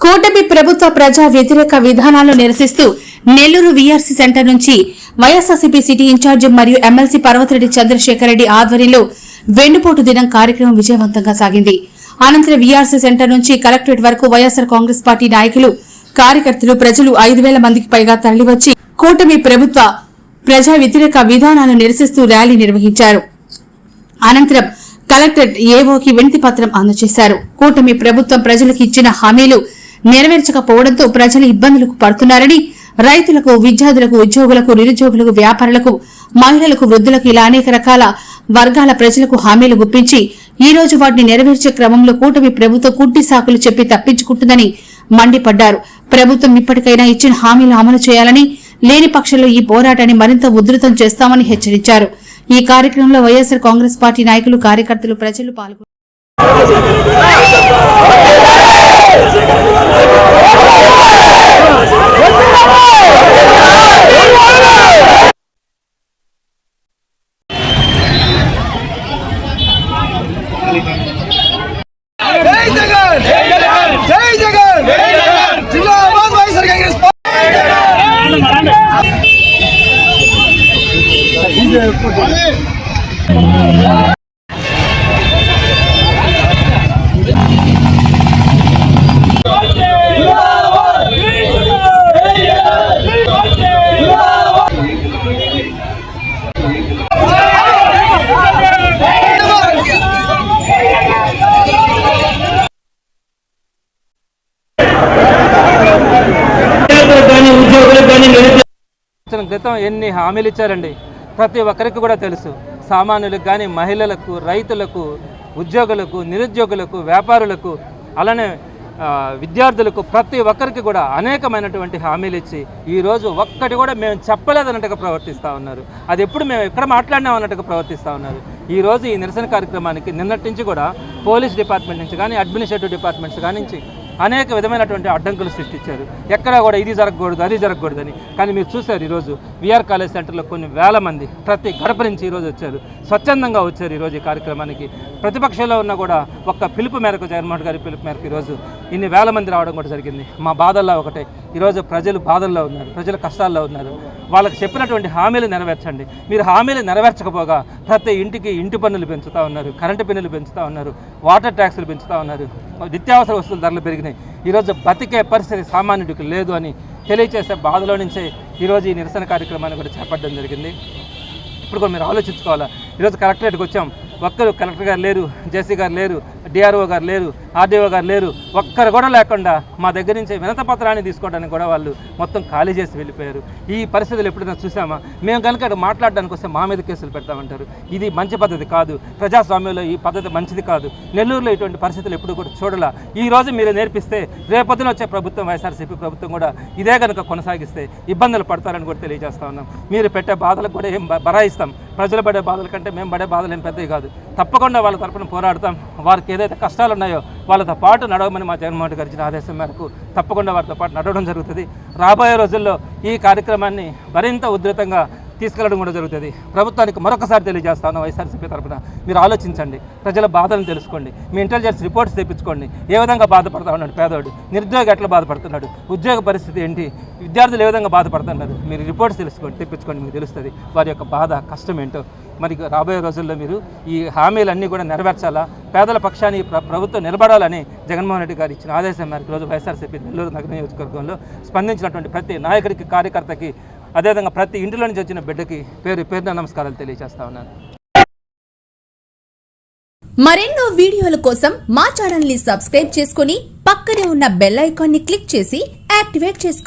కూటమి ప్రభుత్వ ప్రజా వ్యతిరేక విధానాలను నిరసిస్తూ నెల్లూరు వీఆర్సీ సెంటర్ నుంచి వైఎస్ఆర్సీపీ సిటీ ఇన్ఛార్జి మరియు ఎమ్మెల్సీ పర్వతిరెడ్డి చంద్రశేఖర్ రెడ్డి ఆధ్వర్యంలో వెన్నుపోటు దినం కార్యక్రమం విజయవంతంగా సాగింది. అనంతరం వీఆర్సీ సెంటర్ నుంచి కలెక్టరేట్ వరకు వైఎస్సార్ కాంగ్రెస్ పార్టీ నాయకులు, కార్యకర్తలు, ప్రజలు 5,000 మందికి పైగా తరలివచ్చి కూటమి ప్రభుత్వ ప్రజా వ్యతిరేక విధానాలను నిరసిస్తూ ర్యాలీ నిర్వహించారు. అనంతరం కలెక్టరేట్ ఏవోకి వినతి పత్రం అందజేశారు. కూటమి ప్రభుత్వం ప్రజలకు ఇచ్చిన హామీలు నెరవేర్చకపోవడంతో ప్రజలు ఇబ్బందులకు పడుతున్నారని, రైతులకు, విద్యార్థులకు, ఉద్యోగులకు, నిరుద్యోగులకు, వ్యాపారులకు, మహిళలకు, వృద్ధులకు ఇలా అనేక రకాల వర్గాల ప్రజలకు హామీలు గుప్పించి ఈ రోజు వాటిని నెరవేర్చే క్రమంలో కూటమి ప్రభుత్వం కుంటి సాకులు చెప్పి తప్పించుకుంటుందని మండిపడ్డారు. ప్రభుత్వం ఇప్పటికైనా ఇచ్చిన హామీలు అమలు చేయాలని, లేని పక్షంలో ఈ పోరాటాన్ని మరింత ఉధృతం చేస్తామని హెచ్చరించారు. ఈ కార్యక్రమంలో వైఎస్సార్ కాంగ్రెస్ పార్టీ నాయకులు, కార్యకర్తలు, ప్రజలు పాల్గొన్నారు. క్రితం ఎన్ని హామీలు ఇచ్చారండి. ప్రతి ఒక్కరికి కూడా తెలుసు. సామాన్యులకు కానీ, మహిళలకు, రైతులకు, ఉద్యోగులకు, నిరుద్యోగులకు, వ్యాపారులకు, అలానే విద్యార్థులకు, ప్రతి ఒక్కరికి కూడా అనేకమైనటువంటి హామీలు ఇచ్చి ఈరోజు ఒక్కటి కూడా మేము చెప్పలేదన్నట్టుగా ప్రవర్తిస్తూ ఉన్నారు. అది ఎప్పుడు మేము ఎక్కడ మాట్లాడినాం అన్నట్టుగా ప్రవర్తిస్తూ ఉన్నారు. ఈరోజు ఈ నిరసన కార్యక్రమానికి నిన్నటి నుంచి కూడా పోలీస్ డిపార్ట్మెంట్ నుంచి కానీ, అడ్మినిస్ట్రేటివ్ డిపార్ట్మెంట్స్ కానీ నుంచి అనేక విధమైనటువంటి అడ్డంకులు సృష్టించారు. ఎక్కడా కూడా ఇది జరగకూడదు, అది జరగకూడదని. కానీ మీరు చూశారు, ఈరోజు వీఆర్ కాలేజ్ సెంటర్లో కొన్ని వేల మంది ప్రతి గడప నుంచి ఈరోజు వచ్చారు, స్వచ్ఛందంగా వచ్చారు. ఈరోజు ఈ కార్యక్రమానికి ప్రతిపక్షంలో ఉన్న కూడా ఒక్క పిలుపు మేరకు, జగన్మోహన్ గారి పిలుపు మేరకు ఈరోజు ఇన్ని వేల మంది రావడం కూడా జరిగింది. మా బాధల్లో ఒకటే, ఈరోజు ప్రజలు బాధల్లో ఉన్నారు, ప్రజలు కష్టాల్లో ఉన్నారు. వాళ్ళకి చెప్పినటువంటి హామీలు నెరవేర్చండి. మీరు హామీలు నెరవేర్చకపోగా ప్రతి ఇంటికి ఇంటి పన్నులు పెంచుతూ ఉన్నారు, కరెంటు బిల్లులు పెంచుతూ ఉన్నారు, వాటర్ ట్యాక్సులు పెంచుతూ ఉన్నారు, నిత్యావసర వస్తువుల ధరలు పెరిగినాయి. ఈరోజు బతికే పరిస్థితి సామాన్యుడికి లేదు అని తెలియచేసే బాధలో నుంచే ఈరోజు ఈ నిరసన కార్యక్రమాన్ని కూడా చేపట్టడం జరిగింది. ఇప్పుడు కూడా మీరు ఆలోచించుకోవాలా. ఈరోజు కలెక్టరేట్కి వచ్చాం, ఒక్కరు కలెక్టర్ గారు లేరు, జేసీ గారు లేరు, డిఆర్ఓ గారు లేరు, ఆర్డీఓ గారు లేరు, ఒక్కరు కూడా లేకుండా మా దగ్గర నుంచి వినతి పత్రాన్ని తీసుకోవడానికి కూడా వాళ్ళు మొత్తం ఖాళీ చేసి వెళ్ళిపోయారు. ఈ పరిస్థితులు ఎప్పుడైనా చూసామా? మేము కనుక మాట్లాడడానికి వస్తే మా మీద కేసులు పెడతామంటారు. ఇది మంచి పద్ధతి కాదు. ప్రజాస్వామ్యంలో ఈ పద్ధతి మంచిది కాదు. నెల్లూరులో ఇటువంటి పరిస్థితులు ఎప్పుడు కూడా చూడాల. ఈ రోజు మీరు నేర్పిస్తే రేపొద్దున వచ్చే ప్రభుత్వం, వైఎస్ఆర్సీపీ ప్రభుత్వం కూడా ఇదే కనుక కొనసాగిస్తే ఇబ్బందులు పడతారని కూడా తెలియజేస్తా ఉన్నాం. మీరు పెట్టే బాధలకు కూడా ఏం బరాయిస్తాం. ప్రజలు పడే బాధల కంటే మేము పడే బాధలు ఏం పెద్దవి కాదు. తప్పకుండా వాళ్ళ తరపున పోరాడతాం. వారికి ఏదైతే కష్టాలు ఉన్నాయో వాళ్ళతో పాటు నడవమని మా జగన్మోహన్ గారు ఇచ్చిన ఆదేశం మేరకు తప్పకుండా వారితో పాటు నడవడం జరుగుతుంది. రాబోయే రోజుల్లో ఈ కార్యక్రమాన్ని మరింత ఉధృతంగా తీసుకెళ్లడం కూడా జరుగుతుంది. ప్రభుత్వానికి మరొకసారి తెలియజేస్తాను, వైఎస్ఆర్సీపీ తరపున మీరు ఆలోచించండి, ప్రజల బాధలను తెలుసుకోండి, మీ ఇంటెలిజెన్స్ రిపోర్ట్స్ తెప్పించుకోండి. ఏ విధంగా బాధపడతా ఉన్నాడు పేదోడు, నిరుద్యోగి ఎట్లా బాధపడుతున్నాడు, ఉద్యోగ పరిస్థితి ఏంటి, విద్యార్థులు ఏ విధంగా బాధపడుతున్నారు, మీరు రిపోర్ట్స్ తెలుసుకోండి, తెప్పించుకోండి. మీకు తెలుస్తుంది వారి యొక్క బాధ, కష్టం ఏంటో. మరి రాబోయే రోజుల్లో మీరు ఈ హామీలన్నీ కూడా నెరవేర్చాలా, పేదల పక్షాన్ని ప్రభుత్వం నిలబడాలని జగన్మోహన్ రెడ్డి గారు ఇచ్చిన ఆదేశం మేరకు రోజు వైఎస్ఆర్సీపీ నెల్లూరు నగర నియోజకవర్గంలో స్పందించినటువంటి ప్రతి నాయకుడికి, కార్యకర్తకి, అదేవిధంగా ప్రతి ఇంటిలో నుంచి వచ్చిన బిడ్డకి పేరున నమస్కారాలు తెలియజేస్తా ఉన్నాను. మరెన్నో వీడియోల కోసం మా ఛానల్ ని సబ్స్క్రైబ్ చేసుకుని పక్కనే ఉన్న బెల్ ఐకాన్ ని క్లిక్ చేసి యాక్టివేట్ చేసుకోండి.